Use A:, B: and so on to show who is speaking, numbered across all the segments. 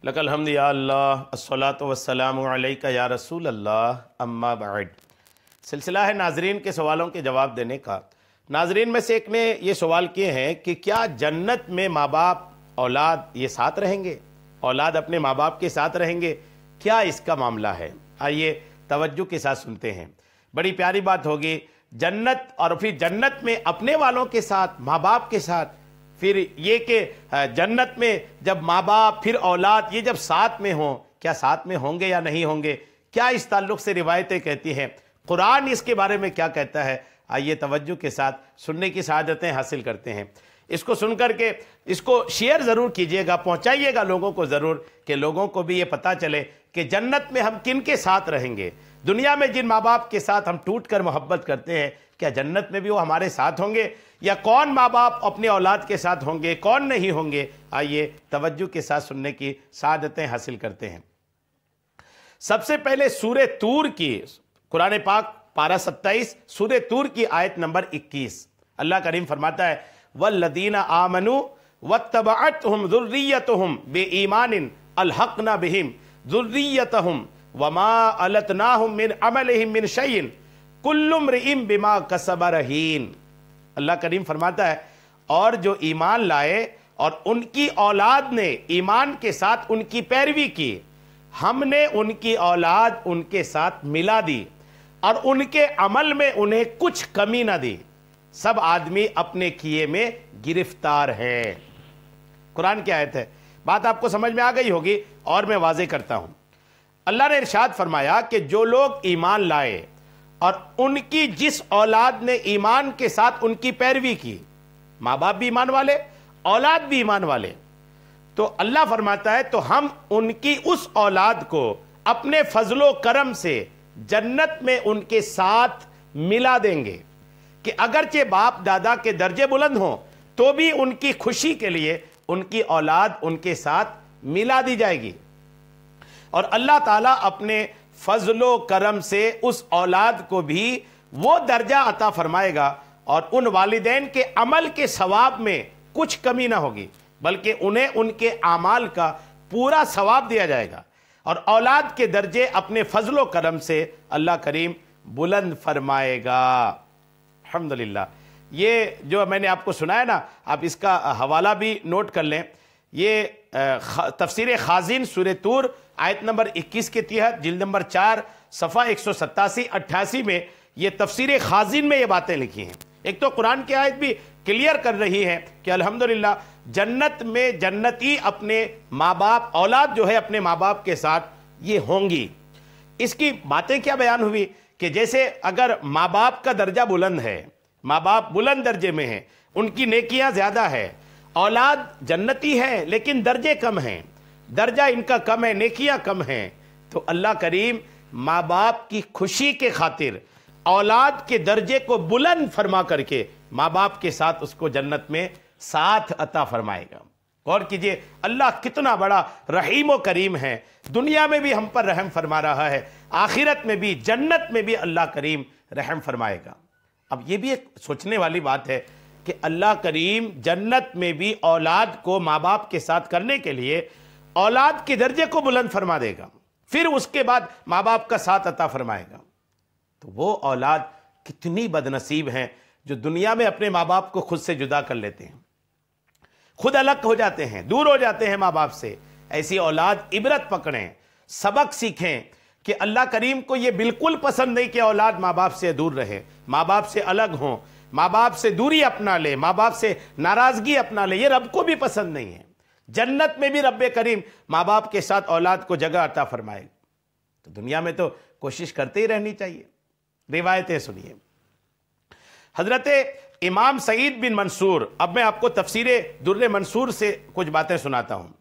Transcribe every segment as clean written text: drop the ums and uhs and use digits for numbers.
A: लकल हम्द या अल्लाह अस्सलातु वस्सलामु अलैका या रसूल अल्लाह अम्मा बाद। सिलसिला है नाजरीन के सवालों के जवाब देने का। नाजरीन में से एक ने ये सवाल किए हैं कि क्या जन्नत में माँ बाप औलाद ये साथ रहेंगे, औलाद अपने माँ बाप के साथ रहेंगे, क्या इसका मामला है? आइए तवज्जो के साथ सुनते हैं। बड़ी प्यारी बात होगी, जन्नत और फिर जन्नत में अपने वालों के साथ, माँ बाप के साथ, फिर ये कि जन्नत में जब माँ बाप फिर औलाद ये जब साथ में हों, क्या साथ में होंगे या नहीं होंगे, क्या इस ताल्लुक़ से रिवायतें कहती हैं, कुरान इसके बारे में क्या कहता है? आइए तवज्जो के साथ सुनने की सआदतें हासिल करते हैं। इसको सुन करके इसको शेयर ज़रूर कीजिएगा, पहुँचाइएगा लोगों को ज़रूर, कि लोगों को भी ये पता चले कि जन्नत में हम किन के साथ रहेंगे। दुनिया में जिन माँ बाप के साथ हम टूट कर मोहब्बत करते हैं, क्या जन्नत में भी वो हमारे साथ होंगे, या कौन माँ बाप अपने औलाद के साथ होंगे, कौन नहीं होंगे? आइए तवज्जो के साथ सुनने की सआदतें हासिल करते हैं। सबसे पहले सूरे तूर की, कुरान पाक पारा 27, सूरे तूर की आयत नंबर 21, अल्लाह करीम फरमाता है, वल्लदीना आमनु वत्तबअतहुम ज़ुर्रिय्यतुहुम बिईमानिन अलहक़ना बिहिम ज़ुर्रिय्यतहुम वमा अलतनाहुम मिन अमलिहिम मिन शैइन कुल्लु इम्रिइन बिमा कसब रहीन। अल्लाह करीम फरमाता है, और जो ईमान लाए और उनकी औलाद ने ईमान के साथ उनकी पैरवी की, हमने उनकी औलाद उनके साथ मिला दी और उनके अमल में उन्हें कुछ कमी ना दी। सब आदमी अपने किए में गिरफ्तार हैं। कुरान की आयत है, बात आपको समझ में आ गई होगी और मैं वाज़ेह करता हूं। अल्लाह ने इरशाद फरमाया कि जो लोग ईमान लाए और उनकी जिस औलाद ने ईमान के साथ उनकी पैरवी की, माँ बाप भी ईमान वाले, औलाद भी ईमान वाले, तो अल्लाह फरमाता है तो हम उनकी उस औलाद को अपने फजलो करम से जन्नत में उनके साथ मिला देंगे, कि अगरचे बाप दादा के दर्जे बुलंद हों तो भी उनकी खुशी के लिए उनकी औलाद उनके साथ मिला दी जाएगी। और अल्लाह ताला अपने फजलो करम से उस औलाद को भी वो दर्जा अता फरमाएगा और उन वालिदैन के अमल के सवाब में कुछ कमी ना होगी, बल्कि उन्हें उनके आमाल का पूरा सवाब दिया जाएगा। और औलाद के दर्जे अपने फजलो करम से अल्लाह करीम बुलंद फरमाएगा। अल्हम्दुलिल्लाह। ये जो मैंने आपको सुनाया ना, आप इसका हवाला भी नोट कर लें। ये तफसीर खाजिन सूरे तूर आयत नंबर 21 के तहत जिल्द नंबर 4 सफ़ा 187-88 में ये तफसीर खाजिन में ये बातें लिखी हैं। एक तो कुरान की आयत भी क्लियर कर रही है कि अल्हम्दुलिल्लाह जन्नत में जन्नती अपने माँ बाप, औलाद जो है अपने माँ बाप के साथ ये होंगी। इसकी बातें क्या बयान हुई कि जैसे अगर माँ बाप का दर्जा बुलंद है, माँ बाप बुलंद दर्जे में हैं, उनकी नेकियां ज़्यादा है, औलाद जन्नती है लेकिन दर्जे कम हैं, दर्जा इनका कम है, नेकियां कम हैं, तो अल्लाह करीम माँ बाप की खुशी के खातिर औलाद के दर्जे को बुलंद फरमा करके माँ बाप के साथ उसको जन्नत में साथ अता फरमाएगा। गौर कीजिए, अल्लाह कितना बड़ा रहीम व करीम है। दुनिया में भी हम पर रहम फरमा रहा है, आखिरत में भी, जन्नत में भी अल्लाह करीम रहम फरमाएगा। अब ये भी एक सोचने वाली बात है कि अल्लाह करीम जन्नत में भी औलाद को माँ बाप के साथ करने के लिए औलाद के दर्जे को बुलंद फरमा देगा, फिर उसके बाद माँ बाप का साथ अता फरमाएगा। तो वो औलाद कितनी बदनसीब हैं जो दुनिया में अपने माँ बाप को खुद से जुदा कर लेते हैं, खुद अलग हो जाते हैं, दूर हो जाते हैं माँ बाप से। ऐसी औलाद इबरत पकड़ें, सबक सीखें कि अल्लाह करीम को ये बिल्कुल पसंद नहीं कि औलाद माँ बाप से दूर रहे, माँ बाप से अलग हों, माँ बाप से दूरी अपना ले, माँ बाप से नाराज़गी अपना ले। ये रब को भी पसंद नहीं है। जन्नत में भी रब्बे करीम माँ बाप के साथ औलाद को जगह अता फरमाएगा। तो दुनिया में तो कोशिश करते ही रहनी चाहिए। रिवायतें सुनिए। हजरत इमाम सईद बिन मंसूर, अब मैं आपको तफसीरे दुर्रे मंसूर से कुछ बातें सुनाता हूँ।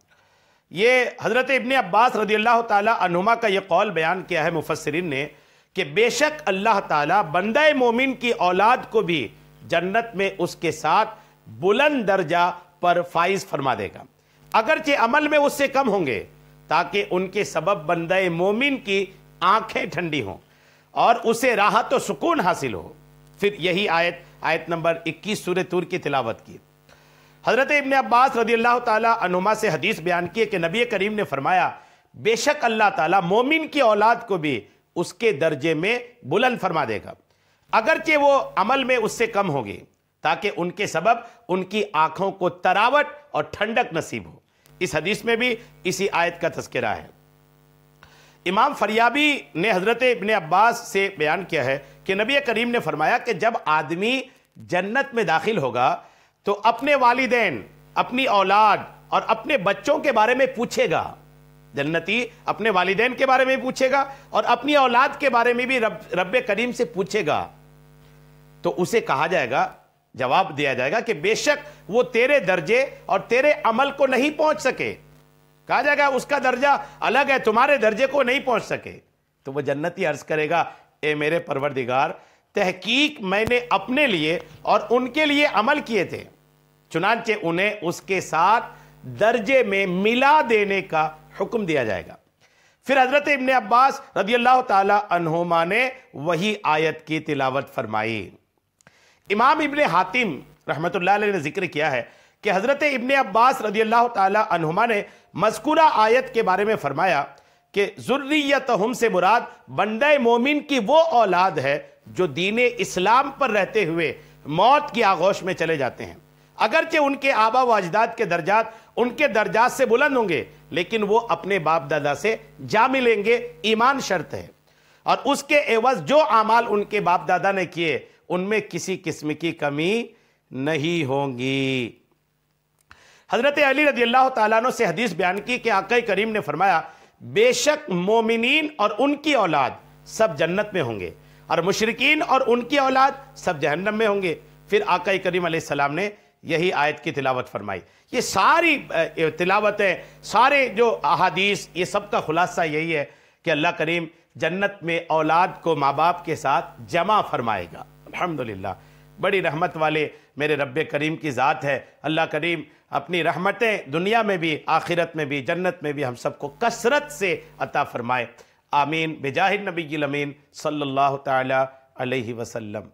A: ये हजरत इब्ने अब्बास रदियल्लाहु ताला अन्हुमा का ये कौल बयान किया है मुफस्सिरीन ने कि बेशक अल्लाह ताला बंदा मोमिन की औलाद को भी जन्नत में उसके साथ बुलंद दर्जा पर फाइज फरमा देगा, अगरचे अमल में उससे कम होंगे, ताकि उनके सबब बंदा मोमिन की आंखें ठंडी हों और उसे राहत व सुकून हासिल हो। फिर यही आयत नंबर 21 सूरे तूर की तिलावत की। حضرت ابن عباس رضی اللہ تعالیٰ عنہما سے حدیث بیان کی ہے کہ نبی کریم نے فرمایا بے شک اللہ تعالیٰ مومن کی اولاد کو بھی اس کے درجے میں بلند فرما دے گا، اگرچہ وہ عمل میں اس سے کم ہوگی، تاکہ ان کے سبب ان کی آنکھوں کو تراوٹ اور ٹھنڈک نصیب ہو۔ اس حدیث میں بھی اسی آیت کا تذکرہ ہے۔ امام فریابی نے حضرت ابن عباس سے بیان کیا ہے کہ نبی کریم نے فرمایا کہ جب آدمی جنت میں داخل ہوگا تو اپنے والدین، اپنی اولاد اور اپنے بچوں کے بارے میں پوچھے گا۔ جنتی اپنے والدین کے بارے میں پوچھے گا اور اپنی اولاد کے بارے میں بھی رب کریم سے پوچھے گا، تو اسے کہا جائے گا، جواب دیا جائے گا کہ بے شک وہ تیرے درجے اور تیرے عمل کو نہیں پہنچ سکے۔ کہا جائے گا اس کا درجہ الگ ہے، تمہارے درجے کو نہیں پہنچ سکے۔ تو وہ جنتی عرض کرے گا اے میرے پروردگار، تحقیق میں نے اپنے لیے اور ان کے لیے عمل کیے تھے، چنانچہ انہیں اس کے ساتھ درجے میں ملا دینے کا حکم دیا جائے گا۔ پھر حضرت ابن عباس رضی اللہ تعالی عنہما نے وہی آیت کی تلاوت فرمائی۔ امام ابن حاتم رحمت اللہ علیہ نے ذکر کیا ہے کہ حضرت ابن عباس رضی اللہ تعالی عنہما نے مذکورہ آیت کے بارے میں فرمایا کہ ذریتہم سے مراد بندہ مومن کی وہ اولاد ہے جو دین اسلام پر رہتے ہوئے موت کی آغوش میں چلے جاتے ہیں، اگرچہ ان کے آبا و اجداد کے درجات ان کے درجات سے بلند ہوں گے، لیکن وہ اپنے باپ دادا سے جا ملیں گے، ایمان شرط ہے، اور اس کے عوض جو اعمال ان کے باپ دادا نے کیے ان میں کسی قسم کی کمی نہیں ہوں گی۔ حضرت علی رضی اللہ تعالیٰ عنہ سے حدیث بیان کی کہ آقا کریم نے فرمایا بے شک مومنین اور ان کی اولاد سب جنت میں ہوں گے، اور مشرکین اور ان کی اولاد سب جہنم میں ہوں گے۔ پھر آقا کریم علیہ السلام نے یہی آیت کی تلاوت فرمائی۔ یہ ساری تلاوتیں، سارے جو احادیث، یہ سب کا خلاصہ یہی ہے کہ اللہ کریم جنت میں اولاد کو ماں باپ کے ساتھ جمع فرمائے گا۔ الحمدللہ، بڑی رحمت والے میرے رب کریم کی ذات ہے۔ اللہ کریم اپنی رحمتیں دنیا میں بھی، آخرت میں بھی، جنت میں بھی ہم سب کو کثرت سے عطا فرمائے۔ آمین بجاہ النبی الامین صلی اللہ تعالی علیہ وسلم۔